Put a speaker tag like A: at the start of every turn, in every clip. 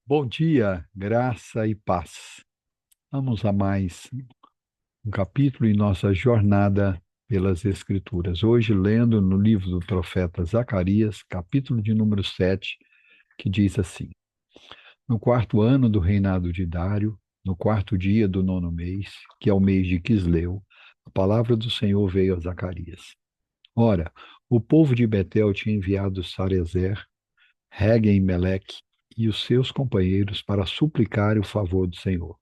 A: Bom dia, graça e paz. Vamos a mais um capítulo em nossa jornada pelas Escrituras. Hoje, lendo no livro do profeta Zacarias, capítulo de número 7, que diz assim: No quarto ano do reinado de Dário, no quarto dia do nono mês, que é o mês de Quisleu, a palavra do Senhor veio a Zacarias. Ora, o povo de Betel tinha enviado Sarezer, Regem-Meleque e os seus companheiros para suplicar o favor do Senhor,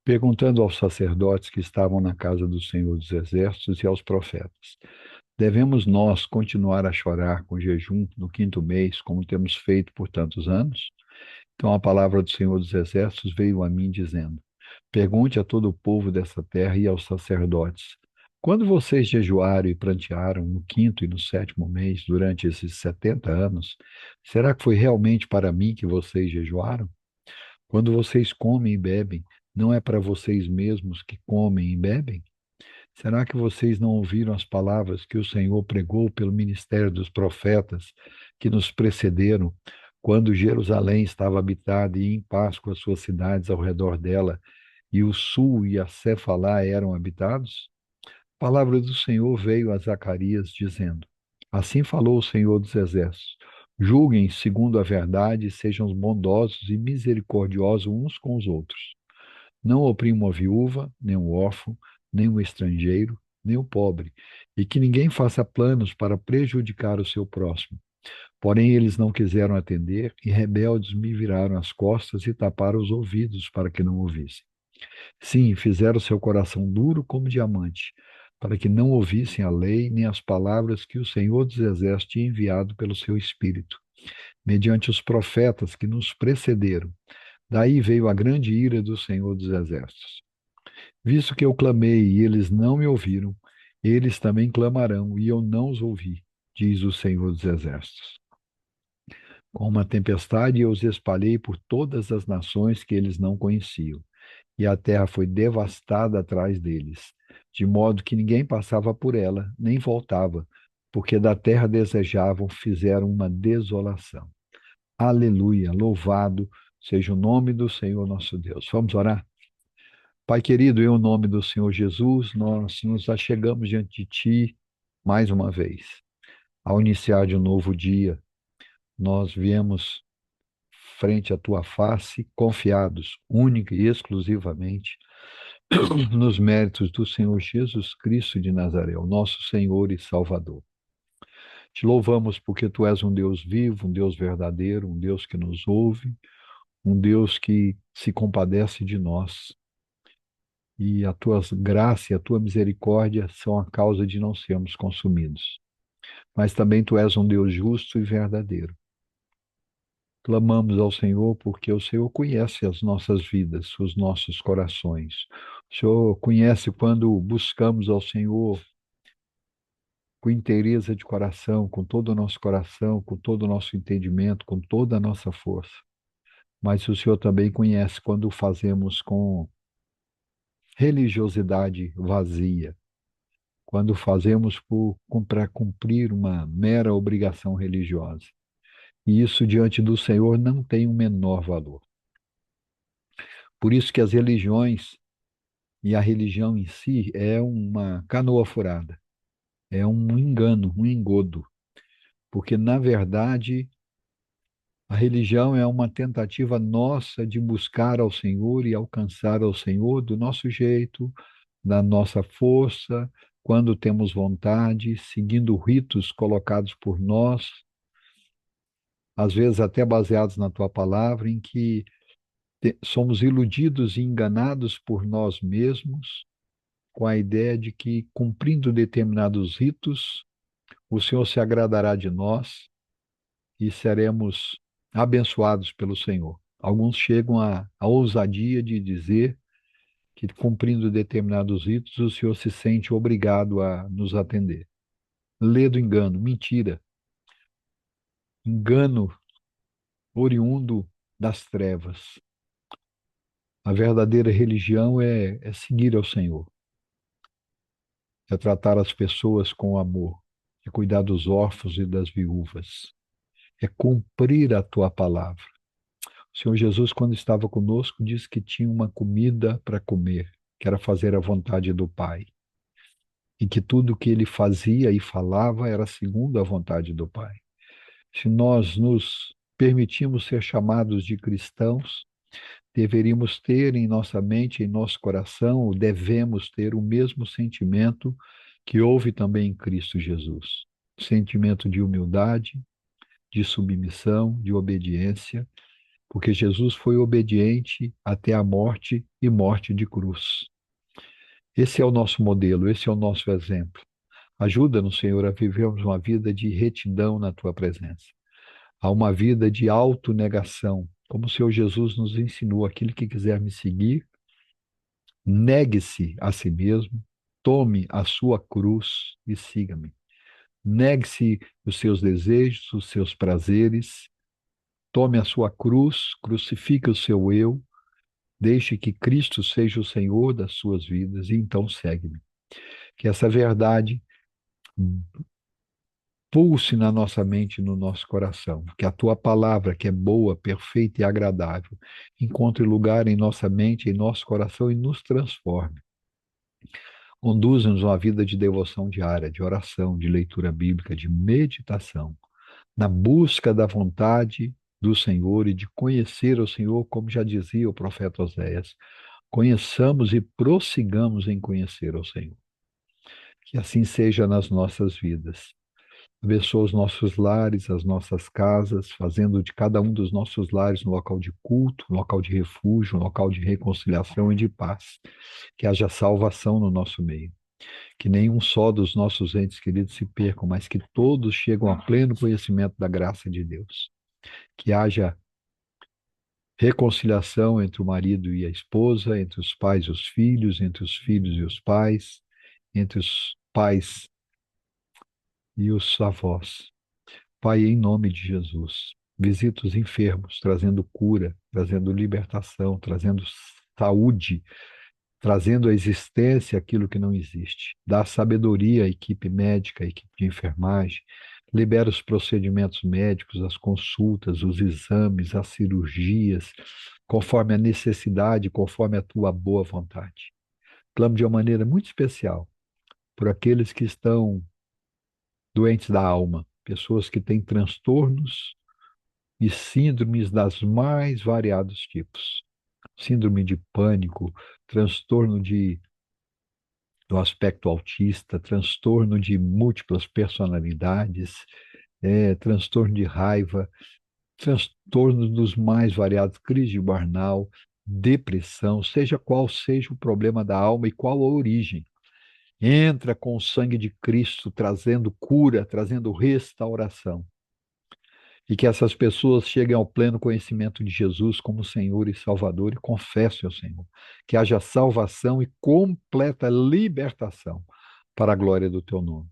A: perguntando aos sacerdotes que estavam na casa do Senhor dos Exércitos e aos profetas: Devemos nós continuar a chorar com jejum no quinto mês, como temos feito por tantos anos? Então a palavra do Senhor dos Exércitos veio a mim dizendo: Pergunte a todo o povo dessa terra e aos sacerdotes: Quando vocês jejuaram e prantearam no quinto e no sétimo mês durante esses 70 anos, será que foi realmente para mim que vocês jejuaram? Quando vocês comem e bebem, não é para vocês mesmos que comem e bebem? Será que vocês não ouviram as palavras que o Senhor pregou pelo ministério dos profetas que nos precederam, quando Jerusalém estava habitada e em paz com as suas cidades ao redor dela, e o sul e a Cefalá eram habitados? A palavra do Senhor veio a Zacarias, dizendo: Assim falou o Senhor dos Exércitos: Julguem segundo a verdade, e sejam bondosos e misericordiosos uns com os outros. Não oprimam a viúva, nem o órfão, nem o estrangeiro, nem o pobre, e que ninguém faça planos para prejudicar o seu próximo. Porém, eles não quiseram atender, e rebeldes me viraram as costas e taparam os ouvidos para que não ouvissem. Sim, fizeram seu coração duro como diamante, para que não ouvissem a lei nem as palavras que o Senhor dos Exércitos tinha enviado pelo seu Espírito, mediante os profetas que nos precederam. Daí veio a grande ira do Senhor dos Exércitos. Visto que eu clamei e eles não me ouviram, eles também clamarão e eu não os ouvi, diz o Senhor dos Exércitos. Com uma tempestade eu os espalhei por todas as nações que eles não conheciam, e a terra foi devastada atrás deles, de modo que ninguém passava por ela, nem voltava, porque da terra desejavam, fizeram uma desolação. Aleluia, louvado seja o nome do Senhor nosso Deus. Vamos orar? Pai querido, em o nome do Senhor Jesus, nós nos achegamos diante de Ti mais uma vez. Ao iniciar de um novo dia, nós viemos frente à Tua face, confiados, única e exclusivamente, nos méritos do Senhor Jesus Cristo de Nazaré, o nosso Senhor e Salvador. Te louvamos porque Tu és um Deus vivo, um Deus verdadeiro, um Deus que nos ouve, um Deus que se compadece de nós. E a tua graça e a tua misericórdia são a causa de não sermos consumidos. Mas também tu és um Deus justo e verdadeiro. Clamamos ao Senhor porque o Senhor conhece as nossas vidas, os nossos corações. O Senhor conhece quando buscamos ao Senhor com inteireza de coração, com todo o nosso coração, com todo o nosso entendimento, com toda a nossa força. Mas o Senhor também conhece quando o fazemos com religiosidade vazia, quando fazemos para cumprir uma mera obrigação religiosa. E isso diante do Senhor não tem o menor valor. Por isso que as religiões e a religião em si é uma canoa furada, é um engano, um engodo, porque na verdade a religião é uma tentativa nossa de buscar ao Senhor e alcançar ao Senhor do nosso jeito, da nossa força, quando temos vontade, seguindo ritos colocados por nós, às vezes até baseados na tua palavra, em que somos iludidos e enganados por nós mesmos, com a ideia de que, cumprindo determinados ritos, o Senhor se agradará de nós e seremos abençoados pelo Senhor. Alguns chegam à ousadia de dizer que, cumprindo determinados ritos, o Senhor se sente obrigado a nos atender. Lê do engano, mentira, engano oriundo das trevas. A verdadeira religião é seguir ao Senhor, é tratar as pessoas com amor, é cuidar dos órfãos e das viúvas, é cumprir a tua palavra. O Senhor Jesus, quando estava conosco, disse que tinha uma comida para comer, que era fazer a vontade do Pai. E que tudo que ele fazia e falava era segundo a vontade do Pai. Se nós nos permitimos ser chamados de cristãos, deveríamos ter em nossa mente, em nosso coração, ou devemos ter o mesmo sentimento que houve também em Cristo Jesus. Sentimento de humildade, de submissão, de obediência, porque Jesus foi obediente até a morte e morte de cruz. Esse é o nosso modelo, esse é o nosso exemplo. Ajuda-nos, Senhor, a vivermos uma vida de retidão na tua presença, a uma vida de autonegação, como o Senhor Jesus nos ensinou: aquele que quiser me seguir, negue-se a si mesmo, tome a sua cruz e siga-me. Negue-se os seus desejos, os seus prazeres, tome a sua cruz, crucifique o seu eu, deixe que Cristo seja o Senhor das suas vidas e então segue-me. Que essa verdade pulse na nossa mente e no nosso coração. Que a tua palavra, que é boa, perfeita e agradável, encontre lugar em nossa mente, em nosso coração e nos transforme. Conduza-nos a uma vida de devoção diária, de oração, de leitura bíblica, de meditação, na busca da vontade do Senhor e de conhecer o Senhor, como já dizia o profeta Oséias. Conheçamos e prossigamos em conhecer o Senhor. Que assim seja nas nossas vidas. Abençoa os nossos lares, as nossas casas, fazendo de cada um dos nossos lares um local de culto, um local de refúgio, um local de reconciliação e de paz. Que haja salvação no nosso meio. Que nenhum só dos nossos entes queridos se percam, mas que todos cheguem a pleno conhecimento da graça de Deus. Que haja reconciliação entre o marido e a esposa, entre os pais e os filhos, entre os filhos e os pais, entre os pais e os avós. Pai, em nome de Jesus, visita os enfermos, trazendo cura, trazendo libertação, trazendo saúde, trazendo à existência aquilo que não existe. Dá sabedoria à equipe médica, à equipe de enfermagem, libera os procedimentos médicos, as consultas, os exames, as cirurgias, conforme a necessidade, conforme a tua boa vontade. Clamo de uma maneira muito especial por aqueles que estão doentes da alma, pessoas que têm transtornos e síndromes das mais variados tipos. Síndrome de pânico, transtorno do aspecto autista, transtorno de múltiplas personalidades, transtorno de raiva, transtornos dos mais variados, crise de burnout, depressão, seja qual seja o problema da alma e qual a origem. Entra com o sangue de Cristo, trazendo cura, trazendo restauração. E que essas pessoas cheguem ao pleno conhecimento de Jesus como Senhor e Salvador e confessem ao Senhor. Que haja salvação e completa libertação para a glória do teu nome.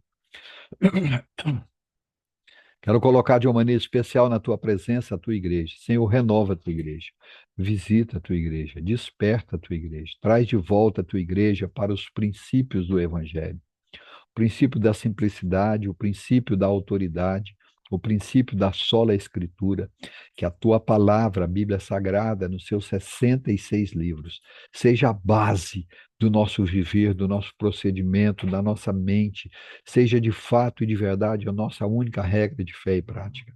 A: Quero colocar de uma maneira especial na tua presença a tua igreja. Senhor, renova a tua igreja. Visita a tua igreja. Desperta a tua igreja. Traz de volta a tua igreja para os princípios do Evangelho. O princípio da simplicidade, o princípio da autoridade, o princípio da sola escritura, que a tua palavra, a Bíblia Sagrada, nos seus 66 livros, seja a base do nosso viver, do nosso procedimento, da nossa mente, seja de fato e de verdade a nossa única regra de fé e prática.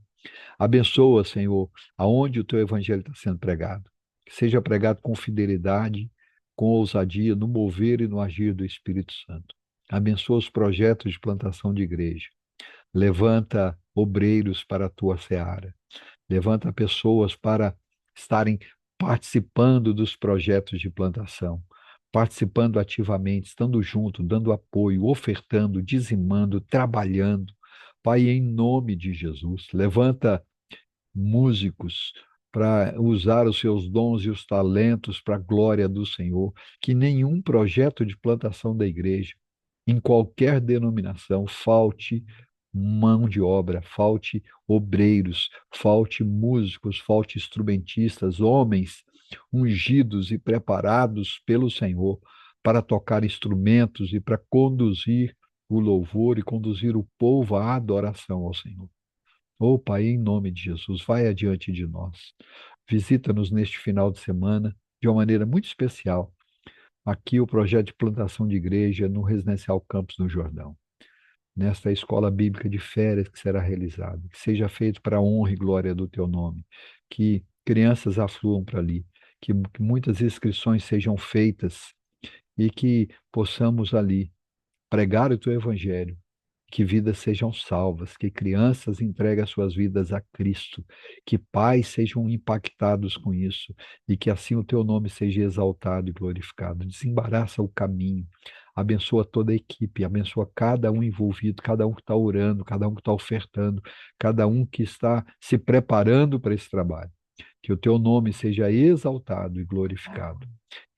A: Abençoa, Senhor, aonde o teu evangelho está sendo pregado. Que seja pregado com fidelidade, com ousadia, no mover e no agir do Espírito Santo. Abençoa os projetos de plantação de igreja. Levanta obreiros para a tua seara. Levanta pessoas para estarem participando dos projetos de plantação, participando ativamente, estando junto, dando apoio, ofertando, dizimando, trabalhando. Pai, em nome de Jesus, levanta músicos para usar os seus dons e os talentos para a glória do Senhor, que nenhum projeto de plantação da igreja, em qualquer denominação, falte mão de obra, falte obreiros, falte músicos, falte instrumentistas, homens ungidos e preparados pelo Senhor para tocar instrumentos e para conduzir o louvor e conduzir o povo à adoração ao Senhor. Pai, em nome de Jesus, vai adiante de nós. Visita-nos neste final de semana de uma maneira muito especial. Aqui o projeto de plantação de igreja no Residencial Campos no Jordão, nesta escola bíblica de férias que será realizada, que seja feito para a honra e glória do teu nome, que crianças afluam para ali, que muitas inscrições sejam feitas e que possamos ali pregar o teu evangelho, que vidas sejam salvas, que crianças entreguem as suas vidas a Cristo, que pais sejam impactados com isso e que assim o teu nome seja exaltado e glorificado. Desembaraça o caminho, abençoa toda a equipe, abençoa cada um envolvido, cada um que está orando, cada um que está ofertando, cada um que está se preparando para esse trabalho. Que o teu nome seja exaltado e glorificado.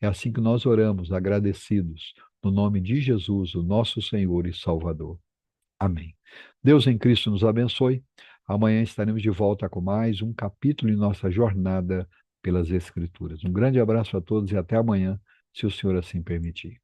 A: É assim que nós oramos, agradecidos, no nome de Jesus, o nosso Senhor e Salvador. Amém. Deus em Cristo nos abençoe. Amanhã estaremos de volta com mais um capítulo em nossa jornada pelas Escrituras. Um grande abraço a todos e até amanhã, se o Senhor assim permitir.